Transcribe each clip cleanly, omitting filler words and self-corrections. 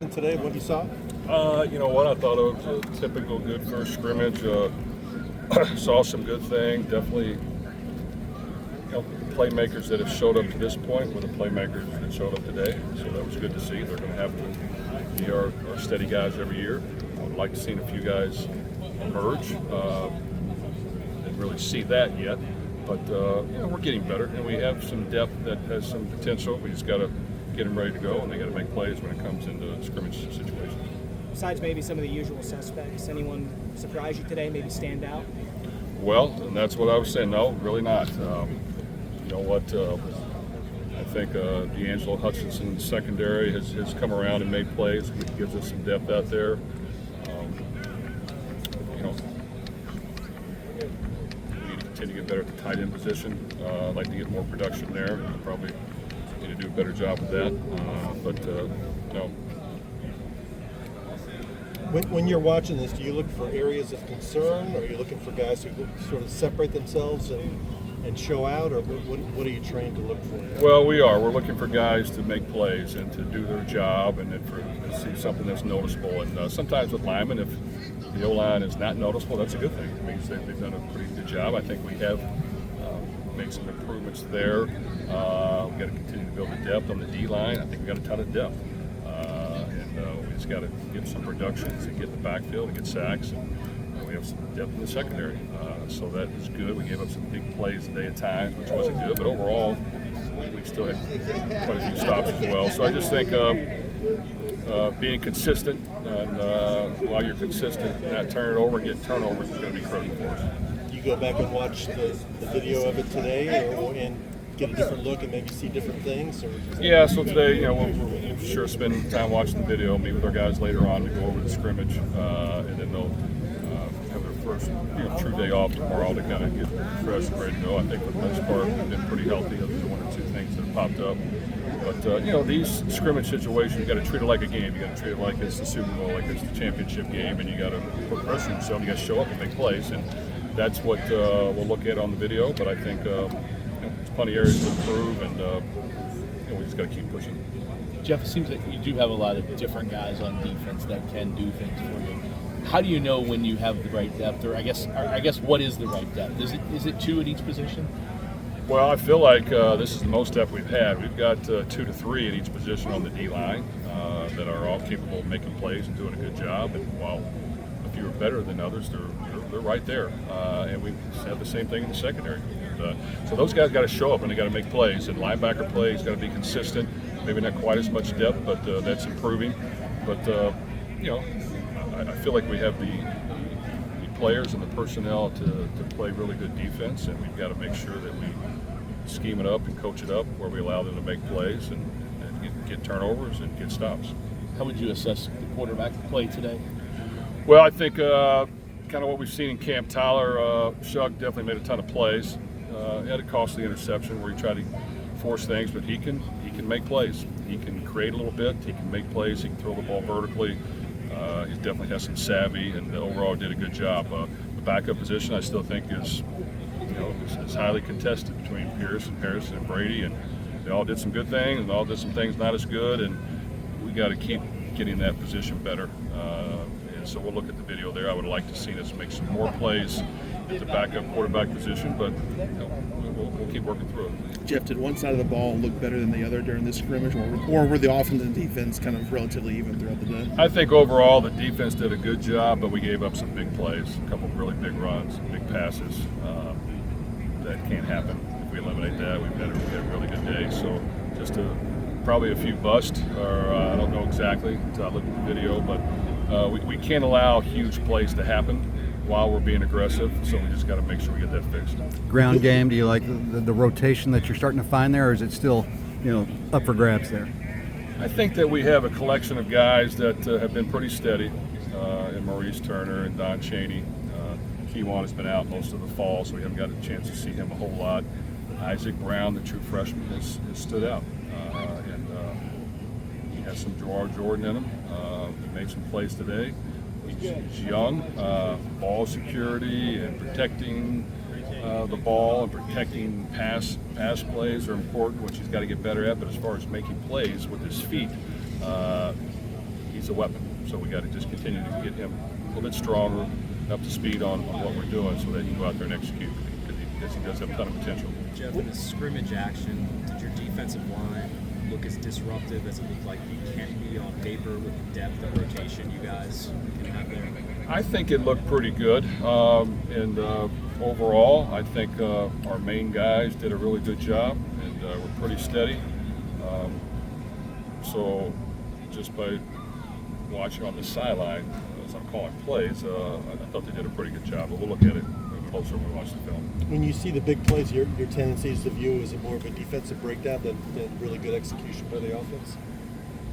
Today, what you saw? You know what? I thought it was a typical good first scrimmage. Saw some good things. Definitely, playmakers that have showed up to this point were the playmakers that showed up today. So that was good to see. They're going to have to be our steady guys every year. I would like to see a few guys emerge. Didn't really see that yet, but we're getting better, and we have some depth that has some potential. We just got to get them ready to go, and they got to make plays when it comes into scrimmage situations. Besides maybe some of the usual suspects, anyone surprise you today, maybe stand out? Well, and that's what I was saying. No, really not. You know what? I think D'Angelo Hutchinson, secondary, has come around and made plays. He gives us some depth out there. We need to continue to get better at the tight end position. I'd like to get more production there. Probably need to do a better job with that. When you're watching this, do you look for areas of concern, or are you looking for guys who sort of separate themselves and show out, or what are you trained to look for? Well, we are. We're looking for guys to make plays and to do their job, and then to see something that's noticeable. And sometimes with linemen, if the O-line is not noticeable, that's a good thing. It means they've done a pretty good job. I think we have made some improvements there. We've got to continue to build the depth on the D-line. I think we've got a ton of depth. We just got to get some productions and get in the backfield and get sacks. And we have some depth in the secondary. So that is good. We gave up some big plays today at times, which wasn't good. But overall, we still had quite a few stops as well. So I just think being consistent, and while you're consistent, not turn it over and get turnovers is going to be critical for us. You go back and watch the video of it today, and get a different look and maybe see different things? Yeah, so today, we'll sure spend time watching the video, meet with our guys later on to go over the scrimmage, and then they'll have their first true day off tomorrow to kind of get fresh and ready to go. I think for the most part, we've been pretty healthy. There's one or two things that have popped up. But, these scrimmage situations, you got to treat it like a game. You got to treat it like it's the Super Bowl, like it's the championship game, and you got to put pressure on yourself. You got to show up and make plays, and that's what we'll look at on the video. But I think there's plenty of areas to improve, and we just got to keep pushing. Jeff, it seems like you do have a lot of different guys on defense that can do things for you. How do you know when you have the right depth, or I guess what is the right depth? Is it two at each position? Well, I feel like this is the most depth we've had. We've got 2 to 3 at each position on the D-line that are all capable of making plays and doing a good job. And while a few are better than others, they're right there. And we have the same thing in the secondary. So those guys got to show up and they got to make plays. And linebacker plays got to be consistent. Maybe not quite as much depth, but that's improving. But I feel like we have the players and the personnel to play really good defense, and we've got to make sure that we scheme it up and coach it up where we allow them to make plays and get turnovers and get stops. How would you assess the quarterback play today? Well, I think kind of what we've seen in camp. Tyler Shug definitely made a ton of plays. He had a costly interception where he tried to force things, but he can make plays. He can create a little bit. He can make plays. He can throw the ball vertically. He definitely has some savvy, and overall did a good job. The backup position I still think is highly contested between Pierce and Harrison and Brady, and they all did some good things and all did some things not as good, and we got to keep getting that position better. And so we'll look at the video there. I would like to see us make some more plays at the backup quarterback position, but we'll keep working through it. Jeff, did one side of the ball look better than the other during this scrimmage, or were the offense and defense kind of relatively even throughout the day? I think overall the defense did a good job, but we gave up some big plays, a couple of really big runs, big passes. That can't happen. If we eliminate that, we've had a really good day. So just probably a few busts, or I don't know exactly until I look at the video, but we can't allow huge plays to happen while we're being aggressive, so we just got to make sure we get that fixed. Ground game, do you like the rotation that you're starting to find there, or is it still up for grabs there? I think that we have a collection of guys that have been pretty steady, in Maurice Turner and Don Chaney. Keywan has been out most of the fall, so we haven't got a chance to see him a whole lot. Isaac Brown, the true freshman, has stood out, and he has some Gerard Jordan in him. He made some plays today. He's young. Ball security and protecting the ball and protecting pass plays are important, which he's got to get better at. But as far as making plays with his feet, a weapon. So we got to just continue to get him a little bit stronger, up to speed on what we're doing, so that he can go out there and execute, because he does have a ton of potential. Jeff, in the scrimmage action, did your defensive line look as disruptive as it looked like it can be on paper with the depth of rotation you guys can have there? I think it looked pretty good, and overall, I think our main guys did a really good job, and we're pretty steady. So just by watching on the sideline, as I'm calling plays, I thought they did a pretty good job. But we'll look at it closer when we watch the film. When you see the big plays, your tendency is to view is it more of a defensive breakdown than really good execution by the offense?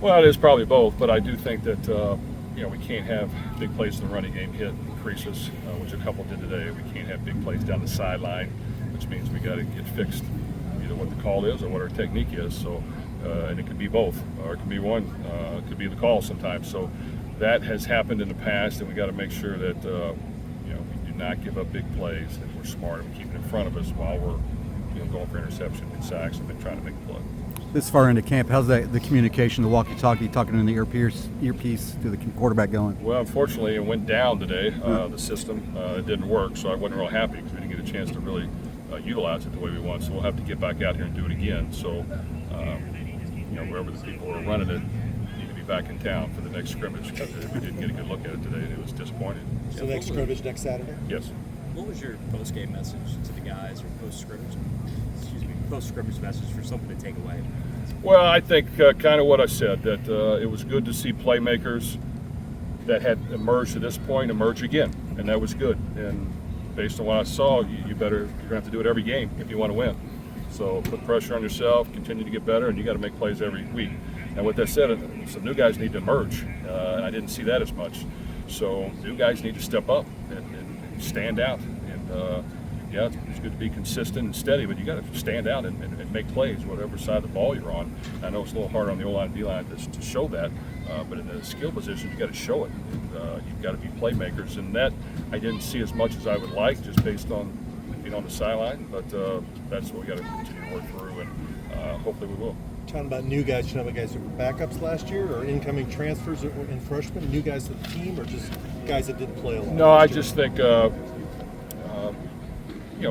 Well, it is probably both, but I do think that we can't have big plays in the running game hit creases, which a couple did today. We can't have big plays down the sideline, which means we got to get fixed, either what the call is or what our technique is. So, and it could be both, or it could be one. It could be the call sometimes. So that has happened in the past, and we got to make sure that we do not give up big plays, that we're smart and we keep it in front of us while we're going for interception and sacks and then trying to make a play. This far into camp, how's the communication, the walkie-talkie, talking in the earpiece to the quarterback going? Well, unfortunately, it went down today. The system it didn't work, so I wasn't real happy because we didn't get a chance to really utilize it the way we want. So we'll have to get back out here and do it again. So, wherever the people who are running it need to be back in town for the next scrimmage, because we didn't get a good look at it today, and it was disappointing. So next scrimmage next Saturday? Yes. What was your post-game message to the guys, or post-scrimmage message for something to take away? Well, I think kind of what I said, that it was good to see playmakers that had emerged to this point emerge again, and that was good. And based on what I saw, you're going to have to do it every game if you want to win. So put pressure on yourself, continue to get better, and you got to make plays every week. And with that said, some new guys need to emerge, and I didn't see that as much. So new guys need to step up and stand out. And it's good to be consistent and steady, but you got to stand out and make plays, whatever side of the ball you're on. I know it's a little harder on the O-line and D-line to show that, but in the skill positions, you got to show it. And, you've got to be playmakers, and that I didn't see as much as I would like, just based on being on the sideline. But that's what we got to continue to work through, and hopefully we will. Talking about new guys, you know, guys who were backups last year, or incoming transfers and freshmen, new guys to the team, or just guys that didn't play a lot? No, I just think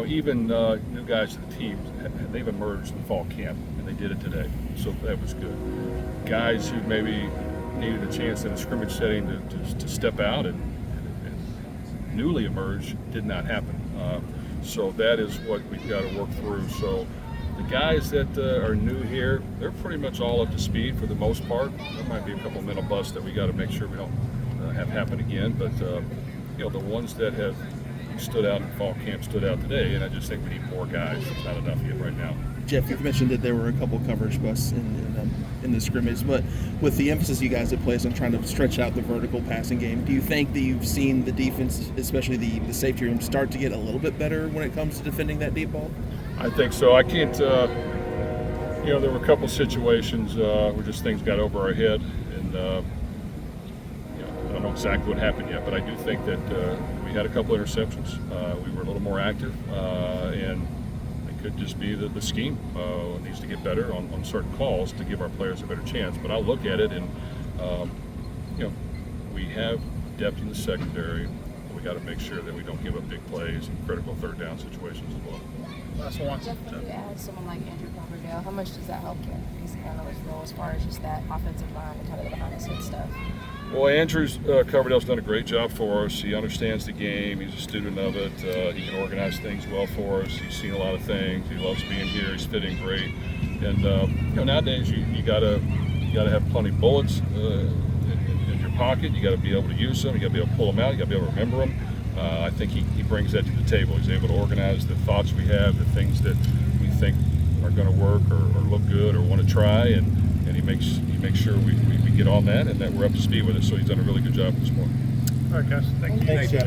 even new guys to the team, they've emerged in fall camp, and they did it today, so that was good. Guys who maybe needed a chance in a scrimmage setting to step out and newly emerge did not happen. So that is what we've got to work through. So the guys that are new here, they're pretty much all up to speed for the most part. There might be a couple mental busts that we got to make sure we don't have happen again, but the ones that have stood out in fall camp stood out today, and I just think we need more guys. It's not enough yet right now. Jeff, you've mentioned that there were a couple coverage busts in the scrimmage, but with the emphasis you guys have placed on trying to stretch out the vertical passing game, do you think that you've seen the defense, especially the safety room, start to get a little bit better when it comes to defending that deep ball? I think so. I can't, there were a couple situations where just things got over our head, and I don't know exactly what happened yet, but I do think that we had a couple interceptions. We were a little more active, and it could just be that the scheme needs to get better on certain calls to give our players a better chance. But I'll look at it, and we have depth in the secondary. We got to make sure that we don't give up big plays in critical third down situations as well. Last one. Jeff, when you add someone like Andrew Coverdale, how much does that help Casey Candler's role as far as just that offensive line and kind of the behind the scenes stuff? Well, Andrew's Coverdale's done a great job for us. He understands the game. He's a student of it. He can organize things well for us. He's seen a lot of things. He loves being here. He's fitting great. And nowadays you gotta have plenty of bullets in your pocket. You got to be able to use them. You got to be able to pull them out. You got to be able to remember them. I think he brings that to the table. He's able to organize the thoughts we have, the things that we think are going to work or look good or want to try, and he makes sure we get on that and that we're up to speed with it. So he's done a really good job this morning. All right, guys. Thank you. Thanks, Jeff.